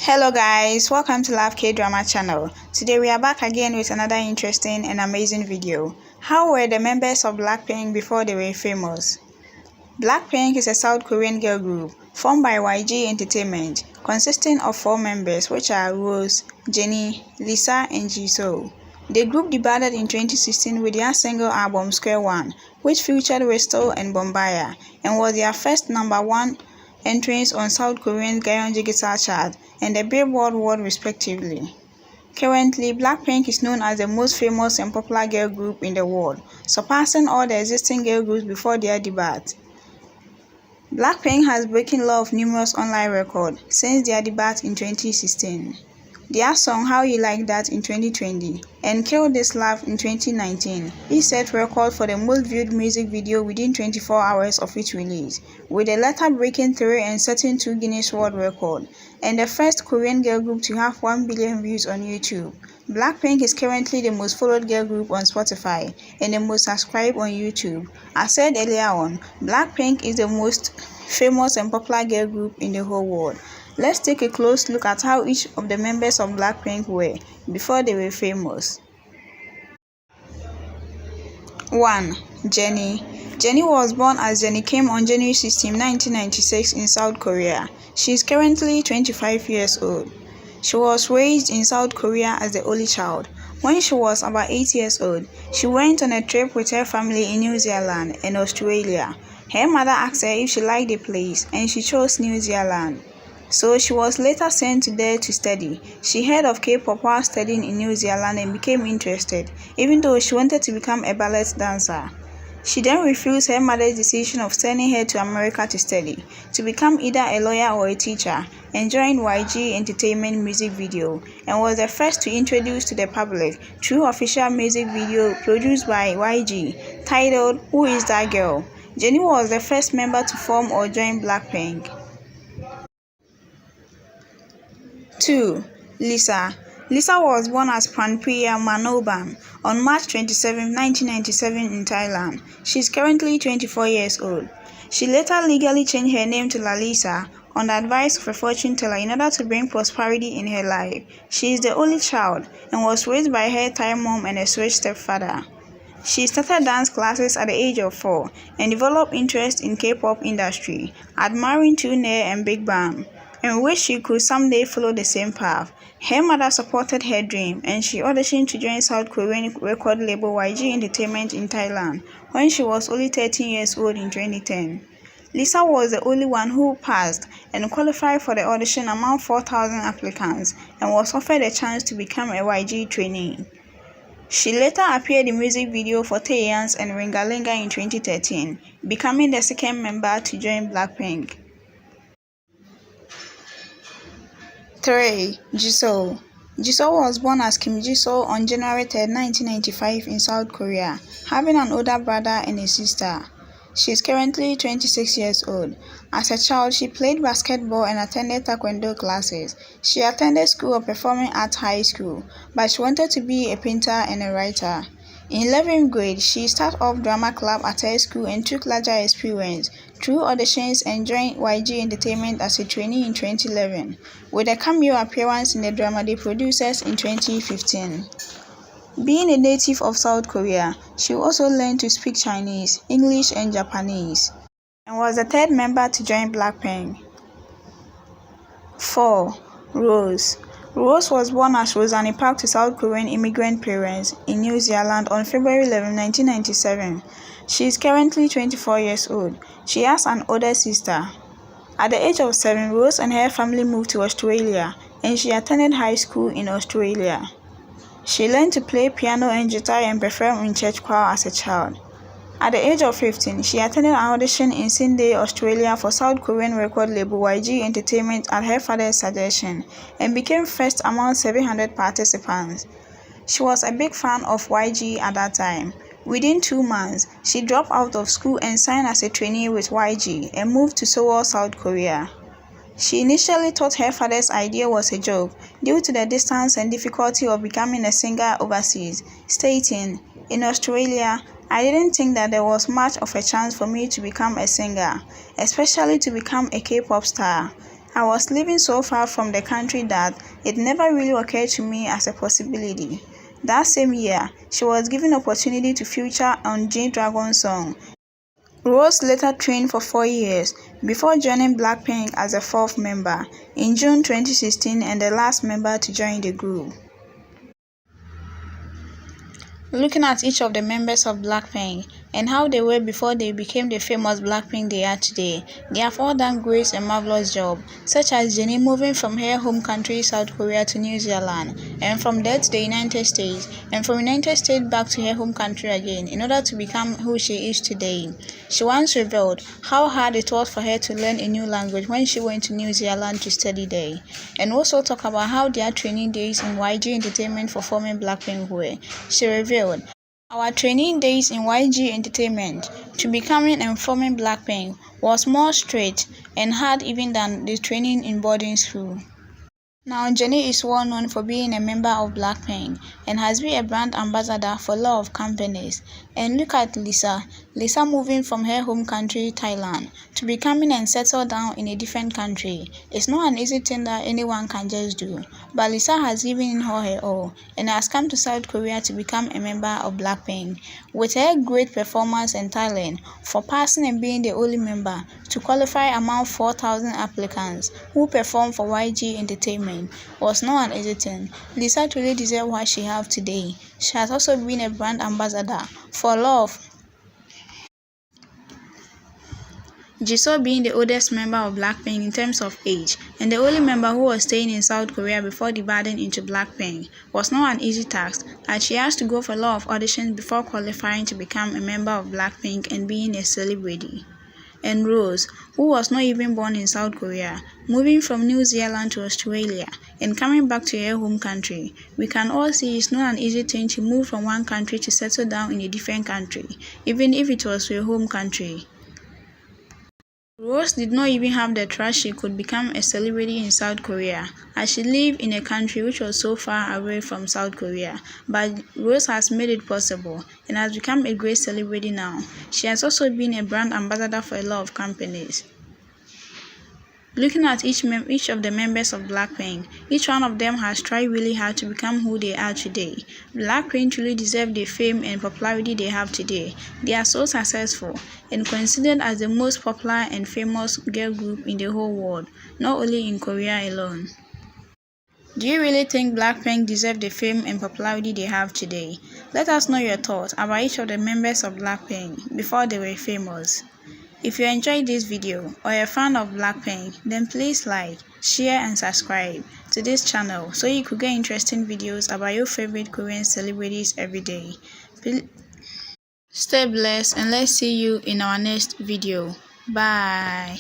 Hello guys, welcome to Love K-Drama channel. Today we are back again with another interesting and amazing video. How were the members of Blackpink before they were famous? Blackpink is a South Korean girl group formed by YG Entertainment, consisting of 4 members which are Rose, Jennie, Lisa and Jiso. The group debuted in 2016 with their single album Square One, which featured Westo and Bombaya, and was their first #1 entrance on South Korean Gaon Guitar chart and the Billboard World respectively. Currently, Blackpink is known as the most famous and popular girl group in the world, surpassing all the existing girl groups before their debut. Blackpink has broken law of numerous online records since their debut in 2016. Their song How You Like That in 2020 and Kill This Love in 2019 each set record for the most viewed music video within 24 hours of its release, with the latter breaking 3 and setting 2 Guinness World Records, and the first Korean girl group to have 1 billion views on YouTube. Blackpink is currently the most followed girl group on Spotify and the most subscribed on YouTube. As said earlier on, Blackpink is the most famous and popular girl group in the whole world. Let's take a close look at how each of the members of Blackpink were before they were famous. 1. Jennie. Jennie was born as Jennie Kim on January 16, 1996 in South Korea. She is currently 25 years old. She was raised in South Korea as the only child. When she was about 8 years old, she went on a trip with her family in New Zealand and Australia. Her mother asked her if she liked the place, and she chose New Zealand. So she was later sent there to study. She heard of K-pop while studying in New Zealand and became interested, even though she wanted to become a ballet dancer. She then refused her mother's decision of sending her to America to study, to become either a lawyer or a teacher, and joined YG Entertainment music video, and was the first to introduce to the public true official music video produced by YG, titled Who Is That Girl? Jennie was the first member to form or join Blackpink. 2. Lisa. Lisa was born as Pranpriya Manoban on March 27, 1997 in Thailand. She is currently 24 years old. She later legally changed her name to Lalisa on the advice of a fortune teller in order to bring prosperity in her life. She is the only child and was raised by her Thai mom and a Swiss stepfather. She started dance classes at the age of 4 and developed interest in K-pop industry, admiring Tuner and Big Bang, and wished she could someday follow the same path. Her mother supported her dream, and she auditioned to join South Korean record label YG Entertainment in Thailand when she was only 13 years old in 2010. Lisa was the only one who passed and qualified for the audition among 4,000 applicants and was offered a chance to become a YG trainee. She later appeared in music video for Taeyang's and Ringalinga in 2013, becoming the second member to join Blackpink. 3. Jiso. Jiso was born as Kim Jiso on January 3, 1995 in South Korea, having an older brother and a sister. She is currently 26 years old. As a child, she played basketball and attended taekwondo classes. She attended School of Performing Arts High School, but she wanted to be a painter and a writer. In 11th grade, she started off drama club at her school and took larger experience through auditions and joined YG Entertainment as a trainee in 2011, with a cameo appearance in the drama The Producers in 2015. Being a native of South Korea, she also learned to speak Chinese, English and Japanese, and was the 3rd member to join Blackpink. 4. Rose. Rose was born as Rosanne Park to South Korean immigrant parents in New Zealand on February 11, 1997. She is currently 24 years old. She has an older sister. At the age of 7, Rose and her family moved to Australia, and she attended high school in Australia. She learned to play piano and guitar and perform in church choir as a child. At the age of 15, she attended an audition in Sydney, Australia for South Korean record label YG Entertainment at her father's suggestion and became first among 700 participants. She was a big fan of YG at that time. Within 2 months, she dropped out of school and signed as a trainee with YG and moved to Seoul, South Korea. She initially thought her father's idea was a joke due to the distance and difficulty of becoming a singer overseas, stating, "In Australia, I didn't think that there was much of a chance for me to become a singer, especially to become a K-pop star. I was living so far from the country that it never really occurred to me as a possibility. That same year, she was given opportunity to feature on G-Dragon's song. Rose later trained for 4 years before joining Blackpink as a fourth member in June 2016 and the last member to join the group. Looking at each of the members of Blackpink and how they were before they became the famous Blackpink they are today, they have all done great and marvelous job, such as Jennie moving from her home country South Korea to New Zealand, and from there to the United States, and from United States back to her home country again in order to become who she is today. She once revealed how hard it was for her to learn a new language when she went to New Zealand to study there, and also talk about how their training days in YG Entertainment for forming Blackpink were. She revealed, "Our training days in YG Entertainment to becoming and forming Blackpink was more straight and hard even than the training in boarding school." Now, Jennie is well known for being a member of Blackpink and has been a brand ambassador for a lot of companies. And look at Lisa moving from her home country, Thailand, to becoming and settle down in a different country. It's not an easy thing that anyone can just do, but Lisa has given in her all and has come to South Korea to become a member of Blackpink. With her great performance and talent for passing and being the only member to qualify among 4,000 applicants who performed for YG Entertainment, was not an easy thing. Lisa truly deserves what she has today. She has also been a brand ambassador for love. Jiso being the oldest member of Blackpink in terms of age, and the only member who was staying in South Korea before dividing into Blackpink, was not an easy task, as she has to go for a lot of auditions before qualifying to become a member of Blackpink and being a celebrity. And Rose, who was not even born in South Korea, moving from New Zealand to Australia and coming back to her home country. We can all see it's not an easy thing to move from one country to settle down in a different country, even if it was your home country. Rose did not even have the trust she could become a celebrity in South Korea, as she lived in a country which was so far away from South Korea. But Rose has made it possible and has become a great celebrity now. She has also been a brand ambassador for a lot of companies. Looking at each of the members of Blackpink, each one of them has tried really hard to become who they are today. Blackpink truly deserve the fame and popularity they have today. They are so successful and considered as the most popular and famous girl group in the whole world, not only in Korea alone. Do you really think Blackpink deserve the fame and popularity they have today? Let us know your thoughts about each of the members of Blackpink before they were famous. If you enjoyed this video or you're a fan of Blackpink, then please like, share and subscribe to this channel so you could get interesting videos about your favorite Korean celebrities every day. Stay blessed and let's see you in our next video. Bye.